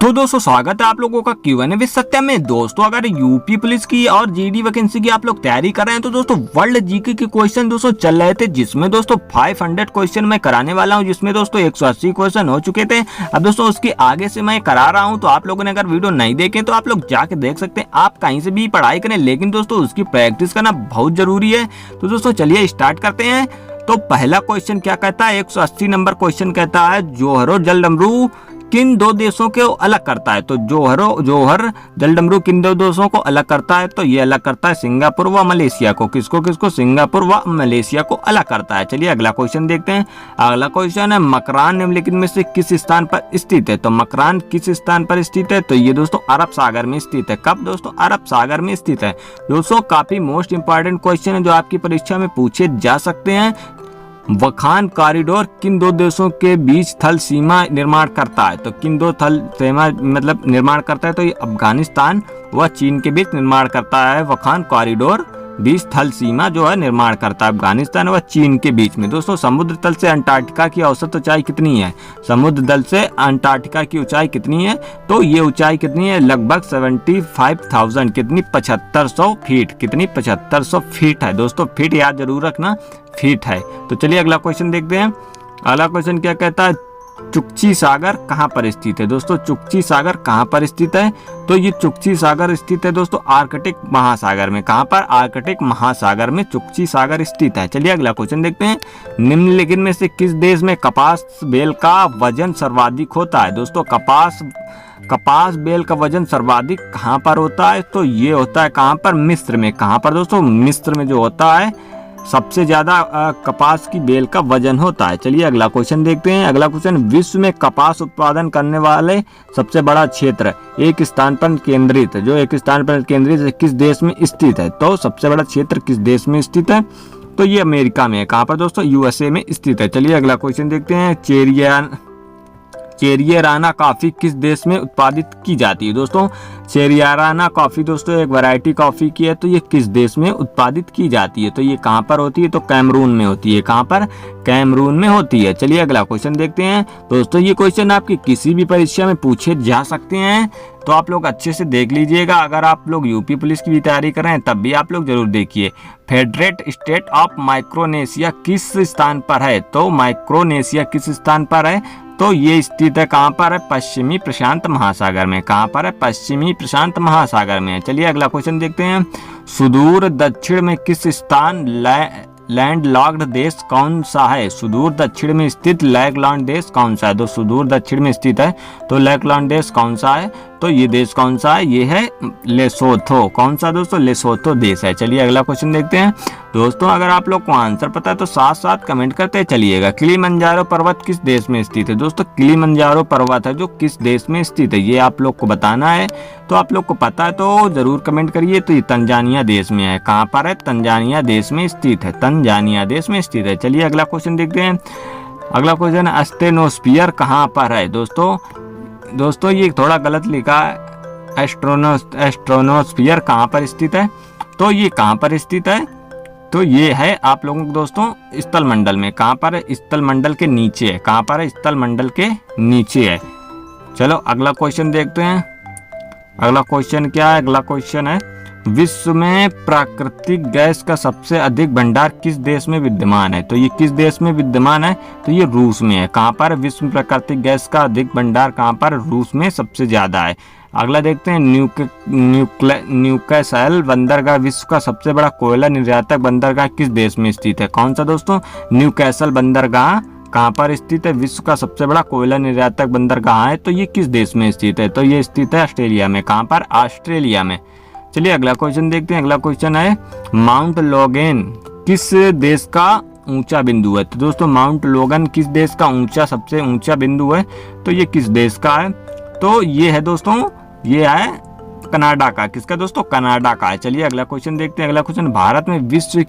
तो दोस्तों स्वागत है आप लोगों का Q&A विद सत्या में। दोस्तों अगर यूपी पुलिस की और जीडी वैकेंसी की आप लोग तैयारी कर रहे हैं तो दोस्तों वर्ल्ड जीके के क्वेश्चन दोस्तों चल रहे थे, जिसमें दोस्तों 500 क्वेश्चन मैं कराने वाला हूं, जिसमें दोस्तों 180 क्वेश्चन हो चुके थे। अब दोस्तों उसके आगे से मैं करा रहा हूं, तो आप लोगों ने अगर वीडियो नहीं देखे तो आप लोग जाके देख सकते हैं। आप कहीं से भी पढ़ाई करें, लेकिन दोस्तों उसकी प्रैक्टिस करना बहुत जरूरी है। तो दोस्तों चलिए स्टार्ट करते हैं। तो पहला क्वेश्चन क्या कहता है, 180 नंबर क्वेश्चन कहता है जोहर जलडमरू किन दो देशों को अलग करता है। तो जोहर जलडमरू किन दो देशों को अलग करता है, तो ये अलग करता है सिंगापुर व मलेशिया को। किसको सिंगापुर व मलेशिया को अलग करता है। चलिए अगला क्वेश्चन देखते हैं। अगला क्वेश्चन है मकरान निम्नलिखित में से किस स्थान पर स्थित है। तो मकरान किस स्थान पर स्थित है, तो ये दोस्तों अरब सागर में स्थित है। कब दोस्तों, अरब सागर में स्थित है। दोस्तों काफी मोस्ट इंपॉर्टेंट क्वेश्चन है जो आपकी परीक्षा में पूछे जा सकते हैं। वखान कॉरिडोर किन दो देशों के बीच थल सीमा निर्माण करता है। तो किन दो थल सीमा मतलब निर्माण करता है, तो ये अफगानिस्तान व चीन के बीच निर्माण करता है। वखान कॉरिडोर बीच थल सीमा जो है निर्माण करता है अफगानिस्तान व चीन के बीच में। दोस्तों समुद्र तल से अंटार्कटिका की औसत ऊंचाई कितनी है। समुद्र तल से अंटार्कटिका की ऊंचाई कितनी है, तो ये ऊंचाई कितनी है, लगभग 75,000 कितनी 7500 फीट। कितनी 7500 फीट है। दोस्तों फीट याद जरूर रखना, फीट है। तो चलिए अगला क्वेश्चन देखते हैं। अगला क्वेश्चन क्या कहता है, चुक्ची सागर कहाँ पर स्थित है। दोस्तों चुक्ची सागर कहाँ पर स्थित है, तो ये चुक्ची सागर स्थित है दोस्तों आर्कटिक महासागर में। कहाँ पर, आर्कटिक महासागर में चुक्ची सागर स्थित है। चलिए अगला क्वेश्चन देखते हैं। निम्नलिखित में से किस देश में कपास बेल का वजन सर्वाधिक होता है। दोस्तों कपास बेल का वजन सर्वाधिक कहाँ पर होता है, तो ये होता है कहाँ पर, मिस्र में। कहाँ पर दोस्तों, मिस्र में जो होता है सबसे ज्यादा कपास की बेल का वजन होता है। चलिए अगला क्वेश्चन देखते हैं। अगला क्वेश्चन, विश्व में कपास उत्पादन करने वाले सबसे बड़ा क्षेत्र एक स्थान पर केंद्रित है। जो एक स्थान पर केंद्रित है किस देश में स्थित है, तो सबसे बड़ा क्षेत्र किस देश में स्थित है, तो ये अमेरिका में है। कहाँ पर दोस्तों, यूएसए में स्थित है। चलिए अगला क्वेश्चन देखते हैं। चेरियाराना कॉफी किस देश में उत्पादित की जाती है। दोस्तों चेरियाराना कॉफी दोस्तों एक वैरायटी कॉफी की है, तो ये किस देश में उत्पादित की जाती है, तो ये कहाँ पर होती है, तो कैमरून में होती है। कहाँ पर, कैमरून में होती है। चलिए अगला क्वेश्चन देखते हैं। दोस्तों ये क्वेश्चन आपकी किसी भी परीक्षा में पूछे जा सकते हैं, तो आप लोग अच्छे से देख लीजिएगा। अगर आप लोग यूपी पुलिस की भी तैयारी कर रहे हैं तब भी आप लोग जरूर देखिए। फेडरेट स्टेट ऑफ माइक्रोनेशिया किस स्थान पर है, तो माइक्रोनेशिया किस स्थान पर है, तो ये स्थित है कहाँ पर है, पश्चिमी प्रशांत महासागर में। कहाँ पर है, पश्चिमी प्रशांत महासागर में है। चलिए अगला क्वेश्चन देखते हैं। सुदूर दक्षिण में किस स्थान लैंडलॉक्ड देश कौन सा है। सुदूर दक्षिण में स्थित लैंडलॉक्ड देश कौन सा है, तो सुदूर दक्षिण में स्थित है तो लैंडलॉक्ड देश कौन सा है, तो ये देश कौन सा है, ये है लेसोथो। कौन सा दोस्तों, लेसोथो देश है। चलिए अगला क्वेश्चन देखते हैं। दोस्तों अगर आप लोग को आंसर पता है तो साथ साथ कमेंट करते चलिएगा। किलिमंजारो पर्वत किस देश में स्थित है। दोस्तों किलिमंजारो पर्वत है जो किस देश में स्थित है, ये आप लोग को बताना है। तो आप लोग को पता है तो जरूर कमेंट करिए। तो ये तंजानिया देश में है। कहाँ पर है, तंजानिया देश में स्थित है। तंजानिया देश में स्थित है। चलिए अगला क्वेश्चन देखते हैं। अगला क्वेश्चन, अस्टेनोस्फियर कहाँ पर है। दोस्तों ये थोड़ा गलत लिखा है। एस्ट्रोनोस्फियर कहाँ पर स्थित है, तो ये कहाँ पर स्थित है, तो ये है आप लोगों को दोस्तों स्थल मंडल में। कहाँ पर है, स्थल मंडल के नीचे है। कहाँ पर है, स्थल मंडल के नीचे है। चलो अगला क्वेश्चन देखते हैं। अगला क्वेश्चन क्या है, अगला क्वेश्चन है विश्व में प्राकृतिक गैस का सबसे अधिक भंडार किस देश में विद्यमान है। तो ये किस देश में विद्यमान है, तो ये रूस में है। कहाँ पर, विश्व में प्राकृतिक गैस का अधिक भंडार कहाँ पर, रूस में सबसे ज्यादा है। अगला देखते हैं। न्यूकैसल बंदरगाह विश्व का सबसे बड़ा कोयला निर्यातक बंदरगाह किस देश में स्थित है। कौन सा दोस्तों, न्यूकैसल बंदरगाह कहाँ पर स्थित है, विश्व का सबसे बड़ा कोयला निर्यातक बंदरगाह है, तो ये किस देश में स्थित है, तो ये स्थित है ऑस्ट्रेलिया में। कहाँ पर, ऑस्ट्रेलिया में। चलिए अगला क्वेश्चन देखते हैं। अगला क्वेश्चन है माउंट लोगन किस देश का ऊंचा बिंदु है। तो दोस्तों माउंट लोगन किस देश का सबसे ऊंचा बिंदु है, तो ये किस देश का है, तो ये है दोस्तों, ये है कनाडा का। किसका दोस्तों, कनाडा का है। चलिए अगला क्वेश्चन देखते हैं। अगला क्वेश्चन, भारत में विश्व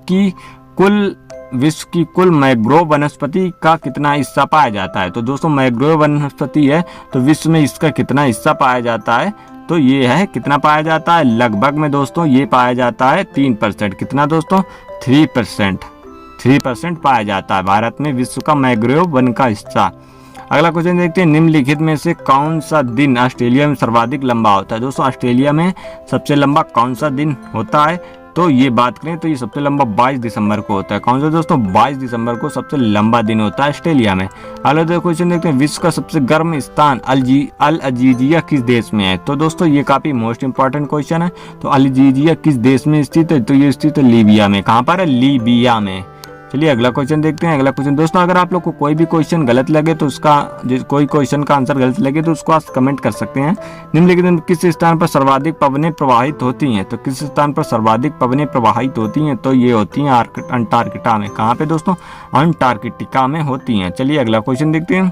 की कुल मैंग्रोव वनस्पति का कितना हिस्सा पाया जाता है। तो दोस्तों मैंग्रोव वनस्पति है तो विश्व में इसका कितना हिस्सा पाया जाता है, तो ये है कितना पाया जाता है, लगभग में दोस्तों ये पाया जाता है 3%। कितना दोस्तों, 3% पाया जाता है भारत में विश्व का मैंग्रोव वन का हिस्सा। अगला क्वेश्चन देखते हैं, निम्नलिखित में से कौन सा दिन ऑस्ट्रेलिया में सर्वाधिक लंबा होता है। दोस्तों ऑस्ट्रेलिया में सबसे लंबा कौन सा दिन होता है, तो ये बात करें तो ये सबसे लंबा 22 दिसंबर को होता है। कौन सा दोस्तों, 22 दिसंबर को सबसे लंबा दिन होता है ऑस्ट्रेलिया में। अगला क्वेश्चन देखते हैं, विश्व का सबसे गर्म स्थान अल अजीजिया किस देश में है। तो दोस्तों ये काफी मोस्ट इंपॉर्टेंट क्वेश्चन है। तो अल अजीजिया किस देश में स्थित है, तो ये स्थित है लीबिया में। कहाँ पर है, लीबिया में। चलिए अगला क्वेश्चन देखते हैं। अगला क्वेश्चन दोस्तों, अगर आप लोग को कोई भी क्वेश्चन गलत लगे तो उसका कोई क्वेश्चन का आंसर गलत लगे तो उसको आप कमेंट कर सकते हैं। निम्नलिखित में किस स्थान पर सर्वाधिक पवनें प्रवाहित होती हैं। तो किस स्थान पर सर्वाधिक पवनें प्रवाहित होती हैं, तो ये होती हैं अंटार्कटिका में। कहाँ पे दोस्तों, अंटार्कटिका में होती हैं। चलिए अगला क्वेश्चन देखते हैं।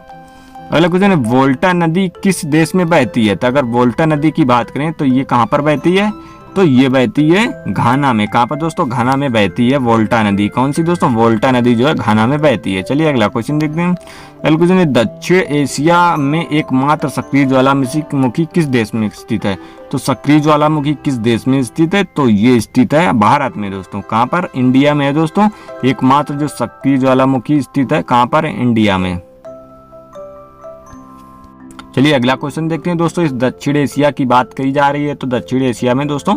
अगला क्वेश्चन है, वोल्टा नदी किस देश में बहती है। तो अगर वोल्टा नदी की बात करें तो ये कहाँ पर बहती है, तो ये बहती है घाना में। कहाँ पर दोस्तों, घाना में बहती है वोल्टा नदी। कौन सी दोस्तों, वोल्टा नदी जो है घाना में बहती है। चलिए अगला क्वेश्चन देखते हैं। अगला क्वेश्चन है, दक्षिण एशिया में एकमात्र सक्रिय ज्वालामुखी किस देश में स्थित है। तो सक्रिय ज्वालामुखी किस देश में स्थित है, तो ये स्थित है भारत में दोस्तों। कहाँ पर, इंडिया में है दोस्तों। एकमात्र जो सक्रिय ज्वालामुखी स्थित है कहाँ पर, इंडिया में। चलिए अगला क्वेश्चन देखते हैं दोस्तों। इस दक्षिण एशिया की बात कही जा रही है तो दक्षिण एशिया में दोस्तों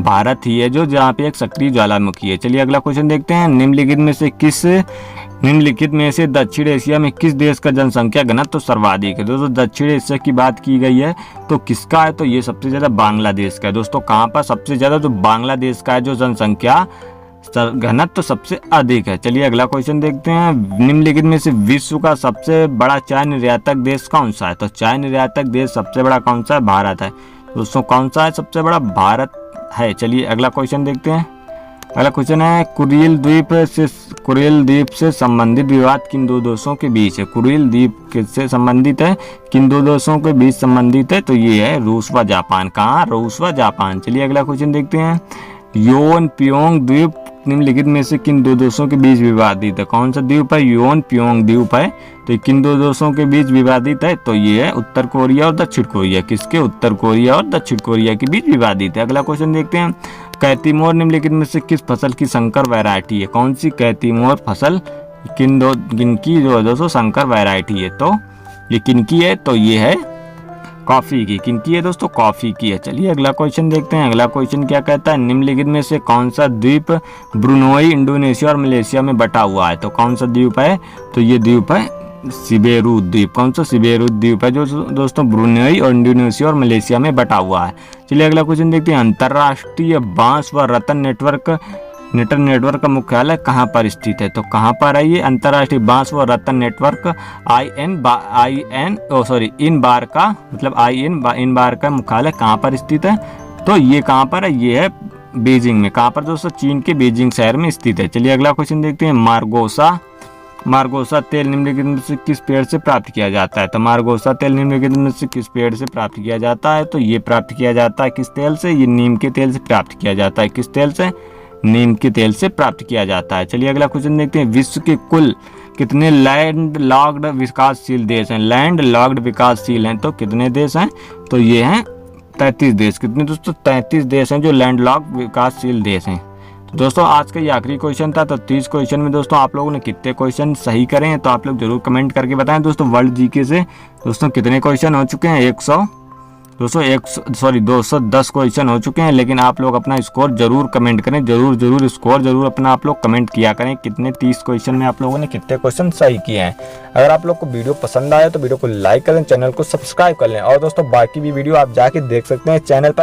भारत ही है जो जहाँ पे एक सक्रिय ज्वालामुखी है। चलिए अगला क्वेश्चन देखते हैं। निम्नलिखित में से दक्षिण एशिया में किस देश का जनसंख्या घनत्व सर्वाधिक है। दोस्तों दक्षिण एशिया की बात की गई है तो किसका है, तो ये सबसे ज्यादा बांग्लादेश का है दोस्तों। कहाँ पर सबसे ज्यादा, तो बांग्लादेश का है जो जनसंख्या घनत्व तो सबसे अधिक है। चलिए अगला क्वेश्चन देखते हैं। निम्नलिखित में से विश्व का सबसे बड़ा चाय निर्यातक देश कौन सा है। तो चाय निर्यातक देश सबसे बड़ा कौन सा है, भारत है दोस्तों। कौन सा है सबसे बड़ा, भारत है। चलिए अगला क्वेश्चन देखते हैं। अगला क्वेश्चन है, कुरिल द्वीप से संबंधित विवाद किन दो देशों के बीच है। कुरिल द्वीप से संबंधित है, किन दो देशों के बीच संबंधित है, तो ये है रूस व जापान। कहाँ, रूस व जापान। चलिए अगला क्वेश्चन देखते हैं। योन प्योंग द्वीप निम्नलिखित में से किन दो देशों के बीच विवादित है। कौन सा द्वीप है, योन प्योंग द्वीप है। तो किन दो देशों के बीच विवादित है, तो ये है उत्तर कोरिया और दक्षिण कोरिया। किसके, उत्तर कोरिया और दक्षिण कोरिया के बीच विवादित है। अगला क्वेश्चन देखते हैं। कैतीमोर निम्नलिखित में से किस फसल की संकर वैरायटी है। कौन सी कैतीमोर फसल किनकी जो दोस्तों संकर वैरायटी है, तो ये किनकी है, तो ये है कॉफी की। किनकी है दोस्तों, कॉफी की है। चलिए अगला क्वेश्चन देखते हैं। अगला क्वेश्चन क्या कहता है, निम्नलिखित में से कौन सा द्वीप ब्रुनोई, इंडोनेशिया और मलेशिया में बटा हुआ है। तो कौन सा द्वीप है, तो ये द्वीप है सिबेरू द्वीप। कौन सा, सिबेरू द्वीप है जो दोस्तों ब्रुनोई और इंडोनेशिया और मलेशिया में बटा हुआ है। चलिए अगला क्वेश्चन देखते हैं। अंतर्राष्ट्रीय बांस व रत्न नेटवर्क का मुख्यालय कहाँ पर स्थित है। तो कहाँ पर है ये, अंतर्राष्ट्रीय बांस व रत्न नेटवर्क इन बार का मुख्यालय कहाँ पर स्थित है, तो ये कहाँ पर है, ये है बीजिंग में। कहाँ पर दोस्तों, चीन के बीजिंग शहर में स्थित है। चलिए अगला क्वेश्चन देखते हैं। मार्गोसा तेल निम्नलिखित में से किस पेड़ से प्राप्त किया जाता है। तो मार्गोसा तेल निम्नलिखित में से किस पेड़ से प्राप्त किया जाता है, तो ये प्राप्त किया जाता है किस तेल से, ये नीम के तेल से प्राप्त किया जाता है। किस तेल से, नीम के तेल से प्राप्त किया जाता है। चलिए अगला क्वेश्चन देखते हैं। विश्व के कुल कितने लैंड लॉक्ड विकासशील देश हैं। लैंड लॉक्ड विकासशील हैं तो कितने देश हैं, तो ये हैं 33 देश। कितने दोस्तों, 33 देश हैं जो लैंड लॉक्ड विकासशील देश हैं। तो दोस्तों आज का ये आखिरी क्वेश्चन था। तो 30 क्वेश्चन में दोस्तों आप लोगों ने कितने क्वेश्चन सही करे हैं, तो आप लोग जरूर कमेंट करके बताएं। दोस्तों वर्ल्ड जीके से दोस्तों कितने क्वेश्चन हो चुके हैं, 210 क्वेश्चन हो चुके हैं। लेकिन आप लोग अपना स्कोर जरूर कमेंट करें, जरूर स्कोर जरूर अपना आप लोग कमेंट किया करें कितने 30 क्वेश्चन में आप लोगों ने कितने क्वेश्चन सही किए हैं। अगर आप लोग को वीडियो पसंद आया तो वीडियो को लाइक करें, चैनल को सब्सक्राइब कर लें। और दोस्तों बाकी भी वीडियो आप जाके देख सकते हैं चैनल पर।